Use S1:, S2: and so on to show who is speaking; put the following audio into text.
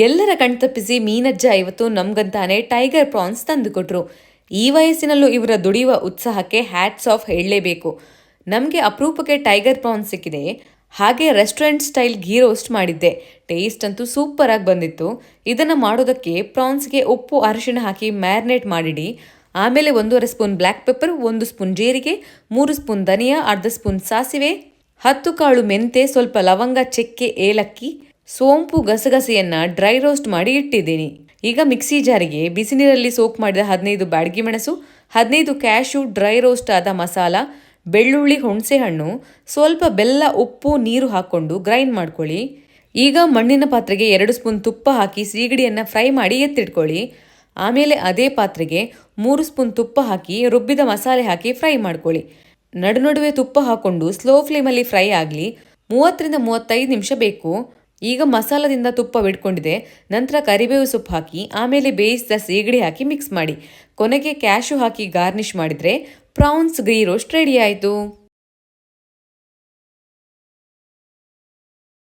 S1: ಎಲ್ಲರ ಕಣ್ತಪ್ಪಿಸಿ ಮೀನಜ್ಜ ಇವತ್ತು ನಮ್ಗಂತಾನೆ tiger France ತಂದುಕೊಟ್ರು. ಈ ವಯಸ್ಸಿನಲ್ಲೂ ಇವರ ದುಡಿಯುವ ಉತ್ಸಾಹಕ್ಕೆ ಹ್ಯಾಟ್ಸ್ ಆಫ್ ಹೇಳಲೇಬೇಕು. ನಮಗೆ ಅಪರೂಪಕ್ಕೆ ಟೈಗರ್ ಪ್ರಾನ್ಸ್ ಸಿಕ್ಕಿದೆ. ಹಾಗೆ ರೆಸ್ಟೋರೆಂಟ್ ಸ್ಟೈಲ್ ಘೀ ರೋಸ್ಟ್ ಮಾಡಿದ್ದೆ. ಟೇಸ್ಟ್ ಅಂತೂ ಸೂಪರ್ ಆಗಿ ಬಂದಿತ್ತು. ಇದನ್ನು ಮಾಡೋದಕ್ಕೆ ಪ್ರಾನ್ಸ್ಗೆ ಉಪ್ಪು ಅರಿಶಿಣ ಹಾಕಿ ಮ್ಯಾರಿನೇಟ್ ಮಾಡಿಡಿ. ಆಮೇಲೆ 1.5 ಸ್ಪೂನ್ ಬ್ಲ್ಯಾಕ್ ಪೆಪ್ಪರ್, 1 ಸ್ಪೂನ್ ಜೀರಿಗೆ, 3 ಸ್ಪೂನ್ ಧನಿಯಾ, ಅರ್ಧ ಸ್ಪೂನ್ ಸಾಸಿವೆ, 10 ಕಾಳು ಮೆಂತೆ, ಸ್ವಲ್ಪ ಲವಂಗ, ಚಕ್ಕೆ, ಏಲಕ್ಕಿ, ಸೋಂಪು, ಗಸಗಸೆಯನ್ನ ಡ್ರೈ ರೋಸ್ಟ್ ಮಾಡಿ ಇಟ್ಟಿದ್ದೀನಿ. ಈಗ ಮಿಕ್ಸಿ ಜಾರಿಗೆ ಬಿಸಿ ನೀರಲ್ಲಿ ಸೋಕ್ ಮಾಡಿದ 15 ಬ್ಯಾಡಗಿ ಮೆಣಸು, 15 ಕ್ಯಾಶು, ಡ್ರೈ ರೋಸ್ಟ್ ಆದ ಮಸಾಲ, ಬೆಳ್ಳುಳ್ಳಿ, ಹುಣಸೆ ಹಣ್ಣು, ಸ್ವಲ್ಪ ಬೆಲ್ಲ, ಉಪ್ಪು, ನೀರು ಹಾಕ್ಕೊಂಡು ಗ್ರೈಂಡ್ ಮಾಡ್ಕೊಳ್ಳಿ. ಈಗ ಮಣ್ಣಿನ ಪಾತ್ರೆಗೆ 2 ಸ್ಪೂನ್ ತುಪ್ಪ ಹಾಕಿ ಸೀಗಡಿಯನ್ನು ಫ್ರೈ ಮಾಡಿ ಎತ್ತಿಟ್ಕೊಳ್ಳಿ. ಆಮೇಲೆ ಅದೇ ಪಾತ್ರೆಗೆ 3 ಸ್ಪೂನ್ ತುಪ್ಪ ಹಾಕಿ ರುಬ್ಬಿದ ಮಸಾಲೆ ಹಾಕಿ ಫ್ರೈ ಮಾಡ್ಕೊಳ್ಳಿ. ನಡುವೆ ತುಪ್ಪ ಹಾಕ್ಕೊಂಡು ಸ್ಲೋ ಫ್ಲೇಮಲ್ಲಿ ಫ್ರೈ ಆಗಲಿ. 30ರಿಂದ 35 ನಿಮಿಷ ಬೇಕು. ಈಗ ಮಸಾಲದಿಂದ ತುಪ್ಪ ಬಿಡ್ಕೊಂಡಿದೆ. ನಂತರ ಕರಿಬೇವು ಸೊಪ್ಪು ಹಾಕಿ ಆಮೇಲೆ ಬೇಯಿಸಿದ ಸೀಗಡಿ ಹಾಕಿ ಮಿಕ್ಸ್ ಮಾಡಿ. ಕೊನೆಗೆ ಕ್ಯಾಶು ಹಾಕಿ ಗಾರ್ನಿಷ್ ಮಾಡಿದರೆ ಪ್ರಾನ್ಸ್ ಘೀ ರೋಸ್ಟ್ ರೆಡಿ ಆಯಿತು.